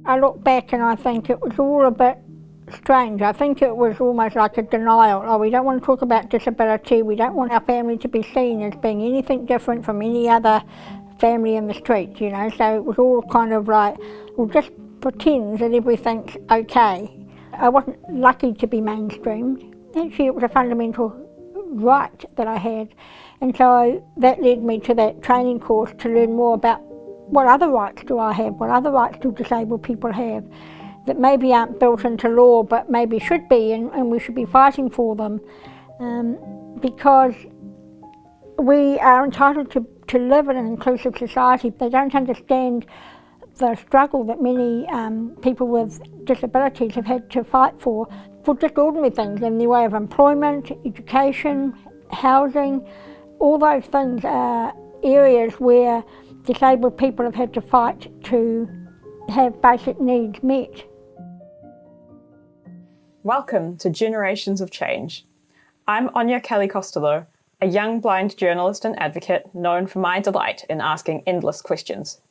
I look back and I think it was all a bit strange. I think it was almost like a denial. Oh, we don't want to talk about disability. We don't want our family to be seen as being anything different from any other family in the street, you know. So it was all kind of like, well, just pretend that everything's okay. I wasn't lucky to be mainstreamed. Actually, it was a fundamental right that I had. And so that led me to that training course to learn more about what other rights do I have, what other rights do disabled people have that maybe aren't built into law but maybe should be, and we should be fighting for them, because we are entitled to live in an inclusive society. They don't understand the struggle that many people with disabilities have had to fight for just ordinary things in the way of employment, education, housing. All those things are areas where disabled people have had to fight to have basic needs met. Welcome to Generations of Change. I'm Áine Kely-costello, a young blind journalist and advocate known for my delight in asking endless questions.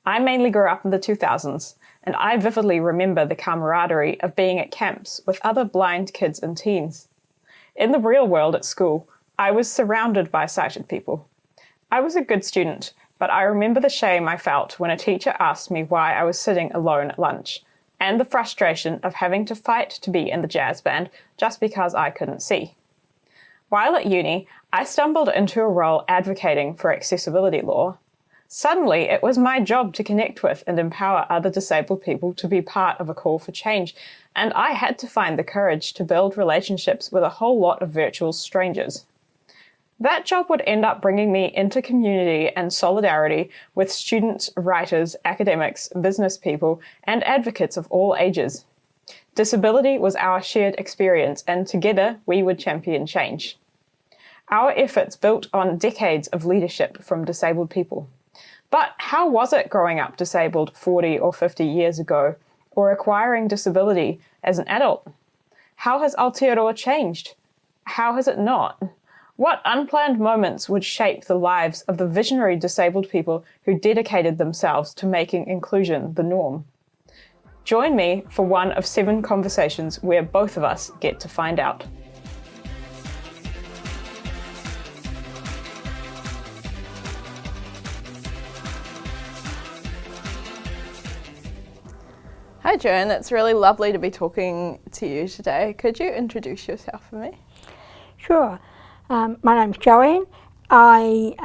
I mainly grew up in the 2000s, and I vividly remember the camaraderie of being at camps with other blind kids and teens. In the real world at school, I was surrounded by sighted people. I was a good student, but I remember the shame I felt when a teacher asked me why I was sitting alone at lunch, and the frustration of having to fight to be in the jazz band just because I couldn't see. While at uni, I stumbled into a role advocating for accessibility law. Suddenly, it was my job to connect with and empower other disabled people to be part of a call for change, and I had to find the courage to build relationships with a whole lot of virtual strangers. That job would end up bringing me into community and solidarity with students, writers, academics, business people, and advocates of all ages. Disability was our shared experience, and together we would champion change. Our efforts built on decades of leadership from disabled people. But how was it growing up disabled 40 or 50 years ago, or acquiring disability as an adult? How has Aotearoa changed? How has it not? What unplanned moments would shape the lives of the visionary disabled people who dedicated themselves to making inclusion the norm? Join me for one of 7 conversations where both of us get to find out. Hi Joanne, it's really lovely to be talking to you today. Could you introduce yourself for me? Sure. My name's Joanne. I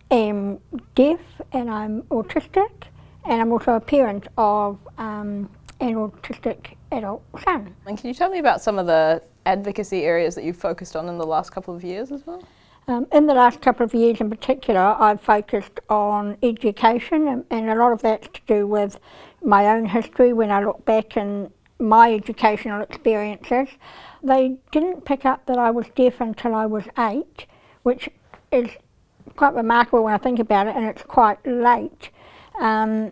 am deaf and I'm autistic, and I'm also a parent of an autistic adult son. And can you tell me about some of the advocacy areas that you've focused on in the last couple of years as well? In the last couple of years in particular, I've focused on education, and a lot of that's to do with my own history. When I look back in my educational experiences, they didn't pick up that I was deaf until I was 8, which is quite remarkable when I think about it, and it's quite late. There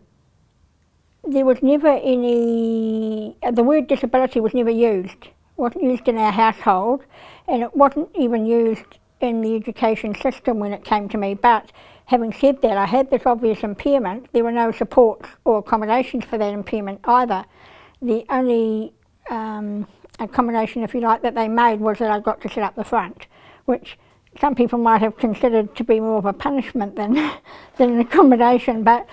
was never any, the word disability was never used. It wasn't used in our household, and it wasn't even used in the education system when it came to me. But having said that, I had this obvious impairment. There were no supports or accommodations for that impairment either. The only accommodation, if you like, that they made was that I got to sit up the front, which some people might have considered to be more of a punishment than an accommodation. But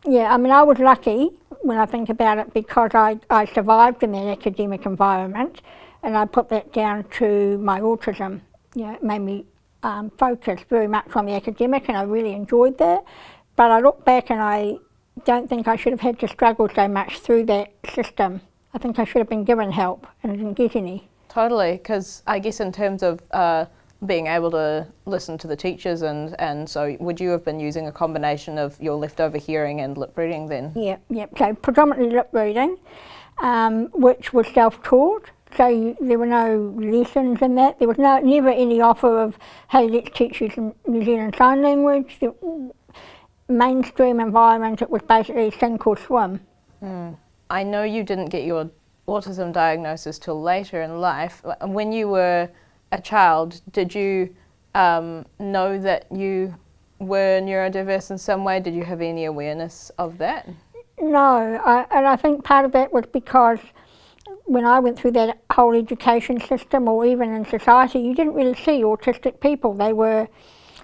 yeah, I mean, I was lucky when I think about it, because I survived in that academic environment, and I put that down to my autism. Yeah, it made me focus very much on the academic, and I really enjoyed that. But I look back and I don't think I should have had to struggle so much through that system. I think I should have been given help, and I didn't get any. Totally, because I guess in terms of being able to listen to the teachers, and so would you have been using a combination of your leftover hearing and lip reading then? Yeah. So predominantly lip reading, which was self-taught. So there were no lessons in that. There was never any offer of, hey, let's teach you some New Zealand Sign Language. The mainstream environment, it was basically sink or swim. I know you didn't get your autism diagnosis till later in life. When you were a child, did you know that you were neurodiverse in some way? Did you have any awareness of that? No, and I think part of that was because when I went through that whole education system, or even in society, you didn't really see autistic people. They were,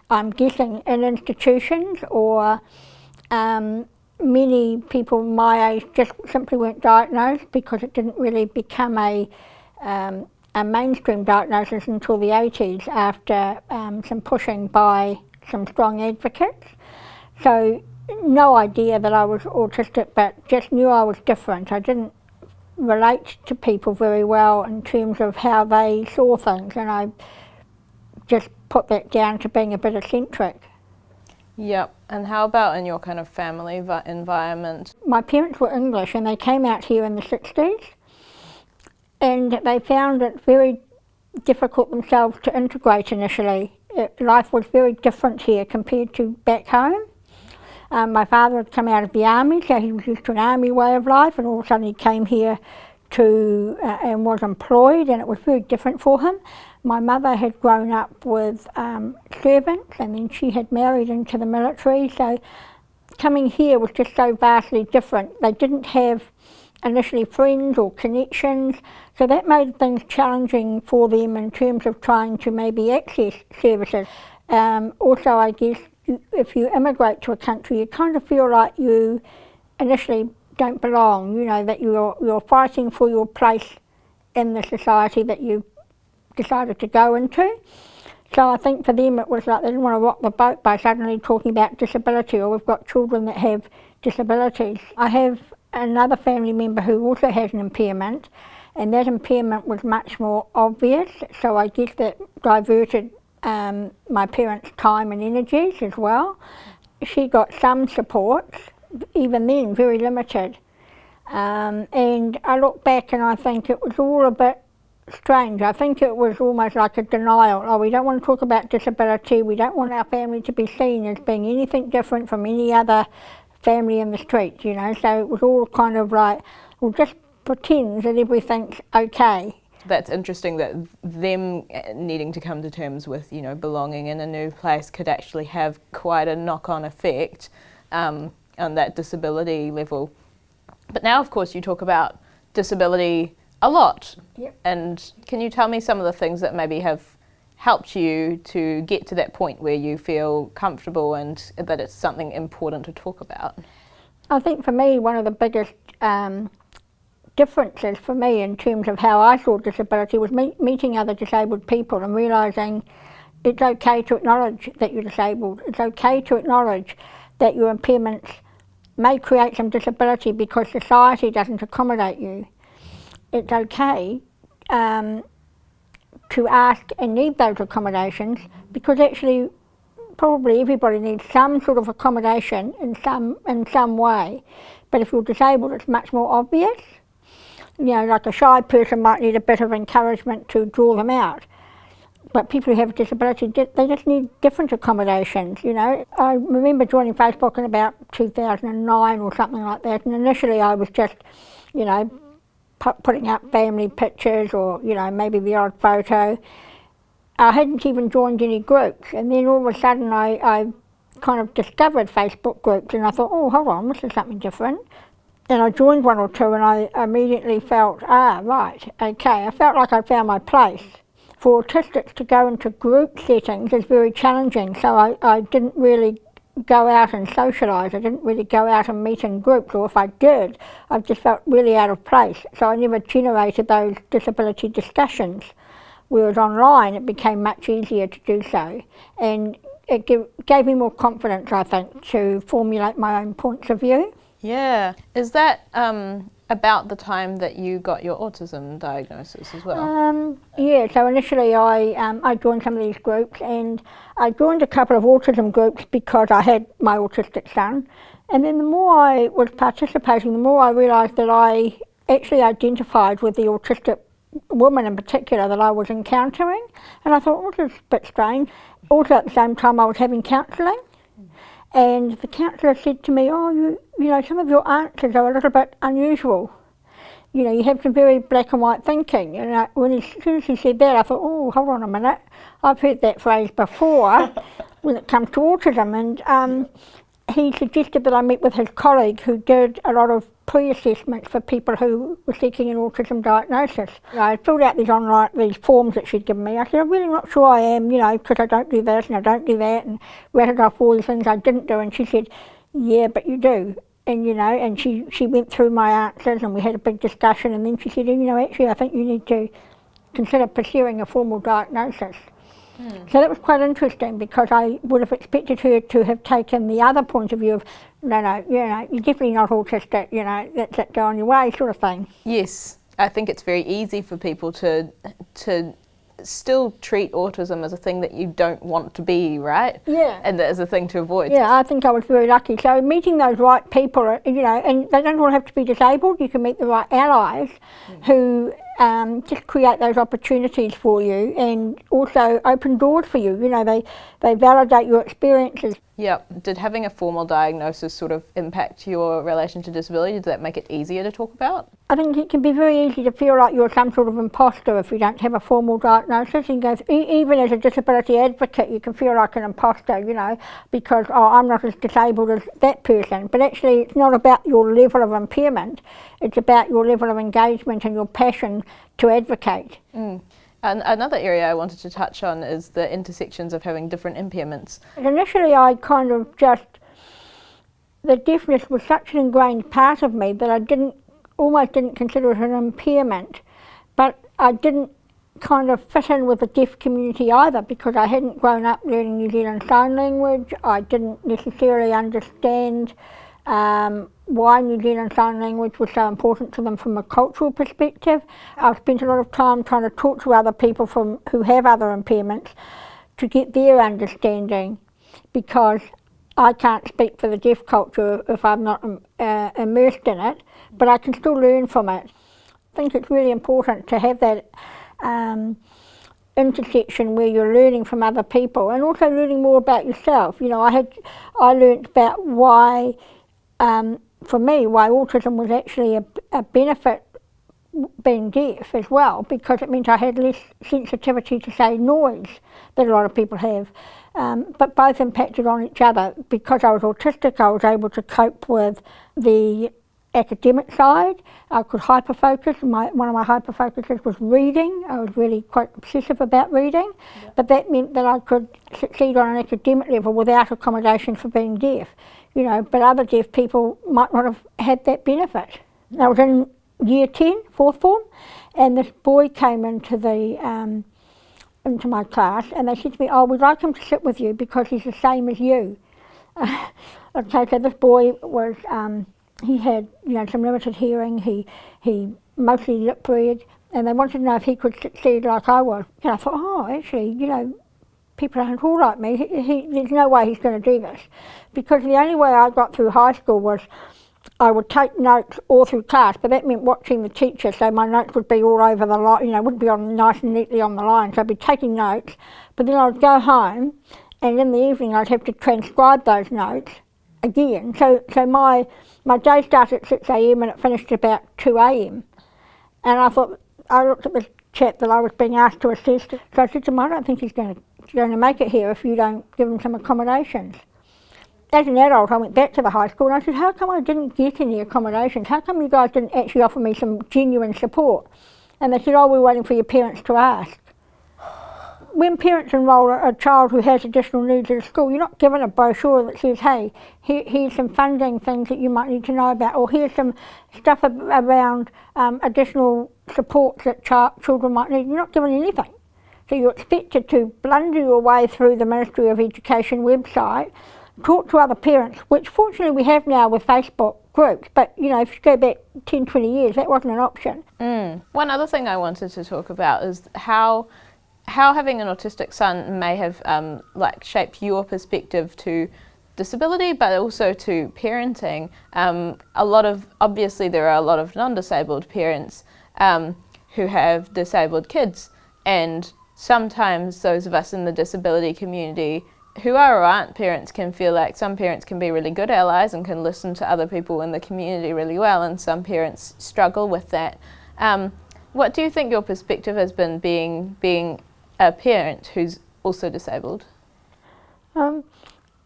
I'm guessing, in institutions, or many people my age just simply weren't diagnosed because it didn't really become a mainstream diagnosis until the 80s, after some pushing by some strong advocates. So no idea that I was autistic, but just knew I was different. I didn't relate to people very well in terms of how they saw things, and I just put that down to being a bit eccentric. Yep. And how about in your kind of family environment? My parents were English, and they came out here in the 60s, and they found it very difficult themselves to integrate initially. Life was very different here compared to back home. My father had come out of the army, so he was used to an army way of life, and all of a sudden he came here to and was employed, and it was very different for him. My mother had grown up with servants, and then she had married into the military, so coming here was just so vastly different. They didn't have initially friends or connections, so that made things challenging for them in terms of trying to maybe access services. Also, I guess, if you immigrate to a country, you kind of feel like you initially don't belong, you know, that you're fighting for your place in the society that you decided to go into. So I think for them it was like they didn't want to rock the boat by suddenly talking about disability, or we've got children that have disabilities. I have another family member who also has an impairment, and that impairment was much more obvious, so I guess that diverted my parents' time and energies as well. She got some support, even then very limited, and I look back and I think it was all a bit strange. I think it was almost like a denial. Oh, we don't want to talk about disability, we don't want our family to be seen as being anything different from any other family in the street, you know, so it was all kind of like, well, just pretend that everything's okay. That's interesting that them needing to come to terms with, you know, belonging in a new place could actually have quite a knock-on effect on that disability level. But now, of course, you talk about disability a lot. Yep. And can you tell me some of the things that maybe have helped you to get to that point where you feel comfortable and that it's something important to talk about? I think for me, one of the biggest differences for me in terms of how I saw disability was meeting other disabled people and realising it's okay to acknowledge that you're disabled. It's okay to acknowledge that your impairments may create some disability because society doesn't accommodate you. It's okay to ask and need those accommodations, because actually probably everybody needs some sort of accommodation in some way. But if you're disabled, it's much more obvious. You know, like a shy person might need a bit of encouragement to draw them out. But people who have a disability, they just need different accommodations, you know. I remember joining Facebook in about 2009 or something like that, and initially I was just, you know, putting up family pictures or, you know, maybe the odd photo. I hadn't even joined any groups, and then all of a sudden I kind of discovered Facebook groups, and I thought, oh, hold on, this is something different. And I joined one or two, and I immediately felt, right, okay. I felt like I'd found my place. For autistics to go into group settings is very challenging, so I didn't really go out and socialise. I didn't really go out and meet in groups, or if I did, I just felt really out of place. So I never generated those disability discussions. Whereas online, it became much easier to do so. And it gave me more confidence, I think, to formulate my own points of view. Yeah. Is that about the time that you got your autism diagnosis as well? Yeah, so initially I joined some of these groups, and I joined a couple of autism groups because I had my autistic son. And then the more I was participating, the more I realised that I actually identified with the autistic woman in particular that I was encountering. And I thought, well, this is a bit strange. Also at the same time I was having counselling. And the counsellor said to me, oh, you know, some of your answers are a little bit unusual. You know, you have some very black and white thinking. And as soon as he said that, I thought, oh, hold on a minute. I've heard that phrase before when it comes to autism. And he suggested that I meet with his colleague who did a lot of pre-assessments for people who were seeking an autism diagnosis. I filled out these forms that she'd given me. I said, I'm really not sure I am, because I don't do this and I don't do that, and rattled off all the things I didn't do. And she said, yeah, but you do. And and she went through my answers and we had a big discussion, and then she said, actually I think you need to consider pursuing a formal diagnosis. So that was quite interesting, because I would have expected her to have taken the other point of view of, no, you're definitely not autistic, that's it, go on your way, sort of thing. Yes, I think it's very easy for people to still treat autism as a thing that you don't want to be, right? Yeah. And as a thing to avoid. Yeah, I think I was very lucky. So meeting those right people, and they don't all have to be disabled, you can meet the right allies who just create those opportunities for you and also open doors for you. They validate your experiences. Yeah. Did having a formal diagnosis sort of impact your relation to disability? Did that make it easier to talk about? I think it can be very easy to feel like you're some sort of imposter if you don't have a formal diagnosis. And even as a disability advocate, you can feel like an imposter, because, I'm not as disabled as that person. But actually, it's not about your level of impairment. It's about your level of engagement and your passion to advocate. And another area I wanted to touch on is the intersections of having different impairments. Initially, I kind of the deafness was such an ingrained part of me that I almost didn't consider it an impairment, but I didn't kind of fit in with the deaf community either, because I hadn't grown up learning New Zealand Sign Language. I didn't necessarily understand why New Zealand Sign Language was so important to them from a cultural perspective. I've spent a lot of time trying to talk to other people who have other impairments to get their understanding, because I can't speak for the deaf culture if I'm not immersed in it, but I can still learn from it. I think it's really important to have that intersection where you're learning from other people and also learning more about yourself. I learnt about why, for me, why autism was actually a benefit being deaf as well, because it meant I had less sensitivity to, say, noise that a lot of people have. But both impacted on each other. Because I was autistic, I was able to cope with the academic side. I could hyperfocus. One of my hyperfocuses was reading. I was really quite obsessive about reading, but that meant that I could succeed on an academic level without accommodation for being deaf. But other deaf people might not have had that benefit. I was in year 10, fourth form, and this boy came into my class, and they said to me, we'd like him to sit with you because he's the same as you. Okay, so this boy was, he had some limited hearing, he mostly lip read, and they wanted to know if he could succeed like I was. And I thought, actually, people aren't all like me. There's no way he's going to do this. Because the only way I got through high school was I would take notes all through class, but that meant watching the teacher, so my notes would be all over the line, wouldn't be nice and neatly on the line, so I'd be taking notes, but then I would go home, and in the evening I'd have to transcribe those notes again. So my day started at 6 a.m. and it finished about 2 a.m. And I looked at this chap that I was being asked to assist, so I said to him, I don't think he's going to make it here if you don't give him some accommodations. As an adult, I went back to the high school and I said, how come I didn't get any accommodations? How come you guys didn't actually offer me some genuine support? And they said, we're waiting for your parents to ask. When parents enrol a child who has additional needs at a school, you're not given a brochure that says, hey, here's some funding things that you might need to know about, or here's some stuff around additional supports that children might need. You're not given anything. So you're expected to blunder your way through the Ministry of Education website, talk to other parents, which fortunately we have now with Facebook groups, but if you go back 10, 20 years, that wasn't an option. One other thing I wanted to talk about is how having an autistic son may have shaped your perspective to disability, but also to parenting. Obviously there are a lot of non-disabled parents who have disabled kids, and sometimes those of us in the disability community who are or aren't parents can feel like some parents can be really good allies and can listen to other people in the community really well, and some parents struggle with that. What do you think your perspective has been being a parent who's also disabled?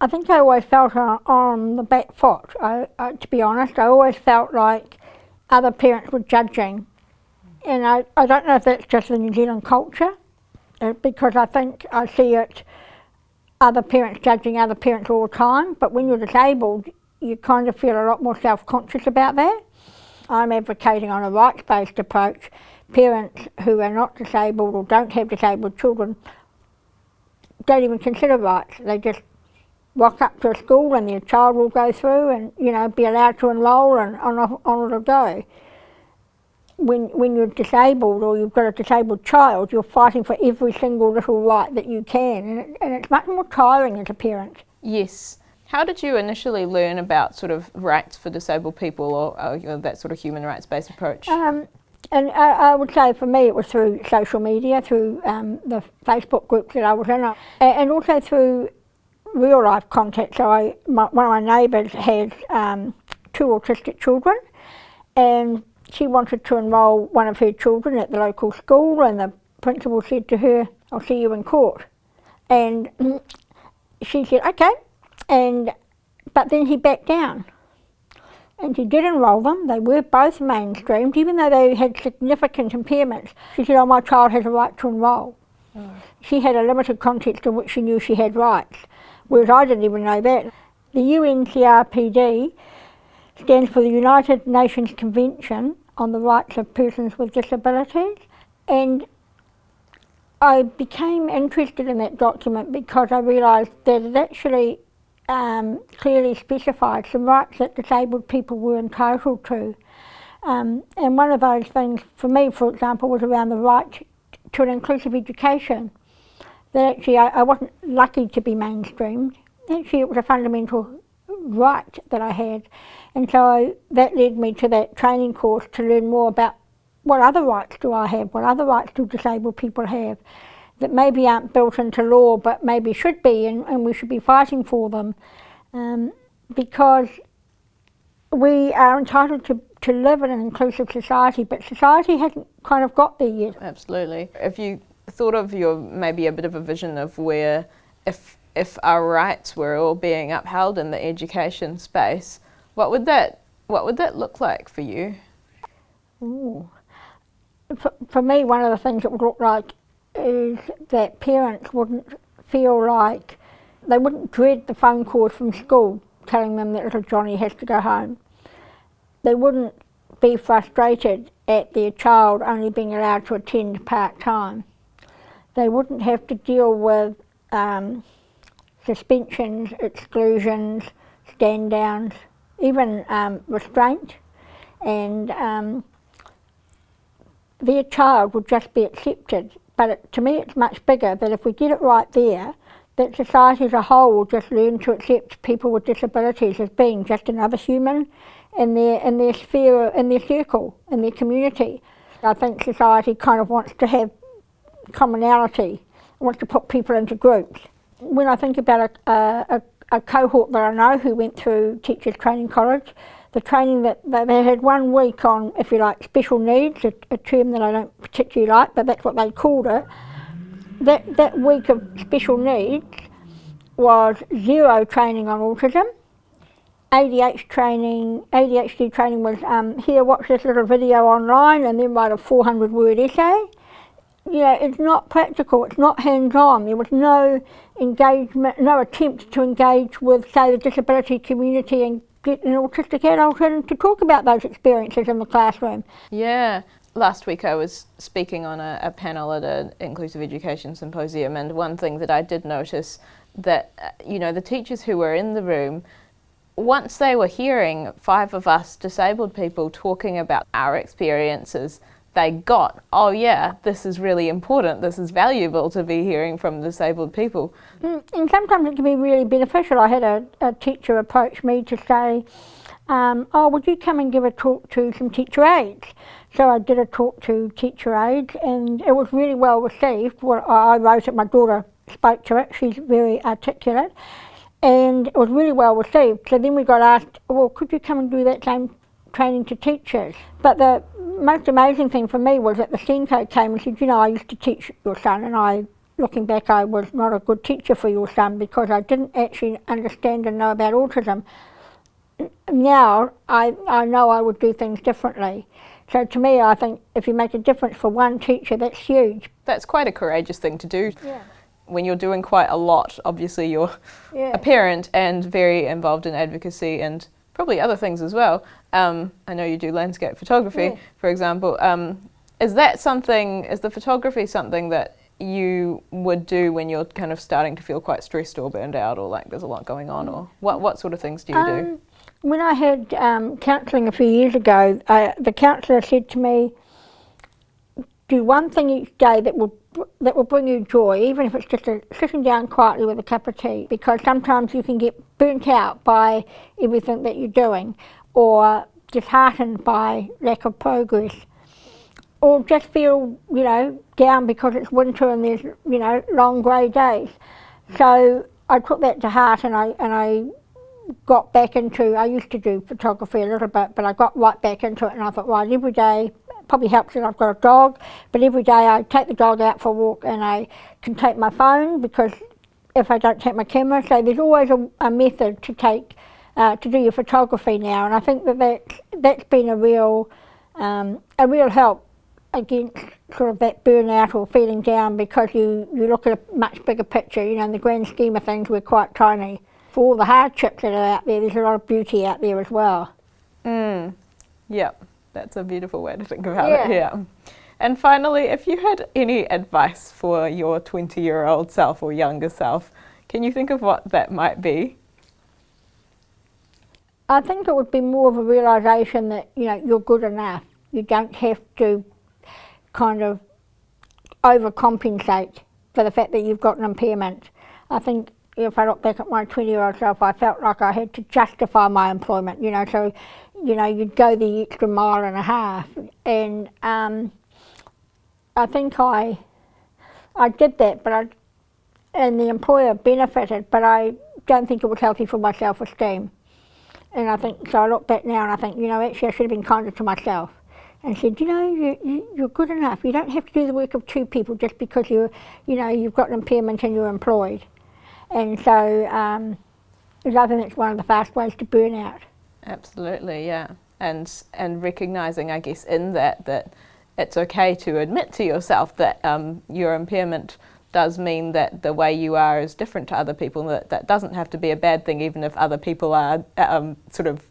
I think I always felt on the back foot. To be honest, I always felt like other parents were judging. And I don't know if that's just the New Zealand culture, because I think I see it, other parents judging other parents all the time, but when you're disabled, you kind of feel a lot more self-conscious about that. I'm advocating on a rights-based approach. Parents who are not disabled or don't have disabled children don't even consider rights. They just rock up to a school and their child will go through and, you know, be allowed to enrol and on it'll go. When you're disabled or you've got a disabled child, you're fighting for every single little right that you can, and it's much more tiring as a parent. Yes. How did you initially learn about sort of rights for disabled people, or you know, that sort of human rights-based approach? And I would say for me it was through social media, through the Facebook groups that I was in, and also through real life contact. So one of my neighbours has 2 autistic children, and she wanted to enrol one of her children at the local school, and the principal said to her, "I'll see you in court." And she said, "Okay." But then he backed down. And she did enrol them. They were both mainstreamed, even though they had significant impairments. She said, "Oh, my child has a right to enrol." Oh. She had a limited context in which she knew she had rights, whereas I didn't even know that. The UNCRPD stands for the United Nations Convention on the Rights of Persons with Disabilities, and I became interested in that document because I realised that it actually clearly specified some rights that disabled people were entitled to. And one of those things for me, for example, was around the right to an inclusive education. That actually I wasn't lucky to be mainstreamed. Actually it was a fundamental right that I had. And so that led me to that training course to learn more about what other rights do I have, what other rights do disabled people have that maybe aren't built into law but maybe should be, and we should be fighting for them, because we are entitled to live in an inclusive society, but society hasn't kind of got there yet. Absolutely. If you thought of maybe a bit of a vision of where if our rights were all being upheld in the education space, what would that look like for you? Ooh. For me, one of the things it would look like is that parents wouldn't feel like, they wouldn't dread the phone calls from school telling them that little Johnny has to go home. They wouldn't be frustrated at their child only being allowed to attend part-time. They wouldn't have to deal with suspensions, exclusions, stand-downs, even restraint, and their child would just be accepted. But to me it's much bigger, that if we get it right there, that society as a whole will just learn to accept people with disabilities as being just another human in their sphere, in their circle, in their community. I think society kind of wants to have commonality, wants to put people into groups. When I think about a cohort that I know who went through Teachers Training College, the training that they had 1 week on, if you like, special needs, a term that I don't particularly like, but that's what they called it. That week of special needs was 0 training on autism. ADHD training was here, watch this little video online and then write a 400-word essay. You know, it's not practical, it's not hands-on. There was no engagement, no attempt to engage with, say, the disability community and get an autistic adult in to talk about those experiences in the classroom. Yeah. Last week I was speaking on a panel at an inclusive education symposium, and one thing that I did notice that, you know, the teachers who were in the room, once they were hearing 5 of us disabled people talking about our experiences, they got, oh yeah, this is really important, this is valuable to be hearing from disabled people. And sometimes it can be really beneficial. I had a teacher approach me to say, oh, would you come and give a talk to some teacher aides? So I did a talk to teacher aides, and it was really well received. Well, I wrote it, my daughter spoke to it, she's very articulate, and it was really well received. So then we got asked, well, could you come and do that same training to teachers? But the most amazing thing for me was that the SENCO came and said, you know, I used to teach your son and I looking back, I was not a good teacher for your son because I didn't actually understand and know about autism. Now I know I would do things differently. So to me, I think if you make a difference for one teacher, that's huge. That's quite a courageous thing to do. Yeah. When you're doing quite a lot, obviously you're a parent and very involved in advocacy and probably other things as well. I know you do landscape photography, for example. Is the photography something that you would do when you're kind of starting to feel quite stressed or burned out, or like there's a lot going on, or what sort of things do you do? When I had counselling a few years ago, the counsellor said to me, do one thing each day that will bring you joy, even if it's just sitting down quietly with a cup of tea, because sometimes you can get burnt out by everything that you're doing, or disheartened by lack of progress, or just feel, down because it's winter and there's, long grey days. So I took that to heart, and I got back into, I used to do photography a little bit, but I got right back into it, and I thought, right, every day, probably helps that I've got a dog, but every day I take the dog out for a walk and I can take my phone, because if I don't take my camera, so there's always a method to take, to do your photography now, and I think that's been a real help against sort of that burnout or feeling down, because you look at a much bigger picture. In the grand scheme of things, we're quite tiny. For all the hardships that are out there, there's a lot of beauty out there as well. Yep, that's a beautiful way to think about it, yeah. And finally, if you had any advice for your 20-year-old self or younger self, can you think of what that might be? I think it would be more of a realisation that, you're good enough. You don't have to kind of overcompensate for the fact that you've got an impairment. I think if I look back at my 20-year-old self, I felt like I had to justify my employment, so, you'd go the extra mile and a half. And I think I did that, and the employer benefited, but I don't think it was healthy for my self-esteem. And I think, so I look back now and I think, actually I should have been kinder to myself and said, you're good enough. You don't have to do the work of two people just because you've got an impairment and you're employed. And so I think it's one of the fast ways to burn out. Absolutely, yeah. And recognising, I guess, in that it's okay to admit to yourself that your impairment does mean that the way you are is different to other people. That doesn't have to be a bad thing, even if other people are sort of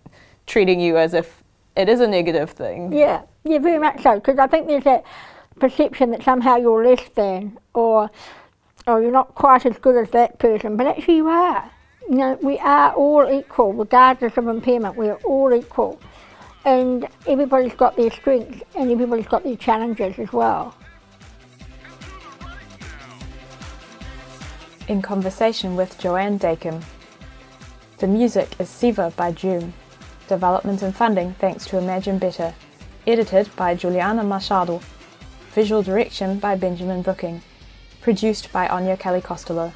treating you as if it is a negative thing. Yeah, very much so, because I think there's that perception that somehow you're less than, or you're not quite as good as that person, but actually you are. We are all equal, regardless of impairment. We are all equal. And everybody's got their strengths and everybody's got their challenges as well. In conversation with Joanne Dacombe. The music is Siva by June. Development and funding thanks to Imagine Better. Edited by Juliana Machado. Visual direction by Benjamin Brooking. Produced by Áine Kely-costello.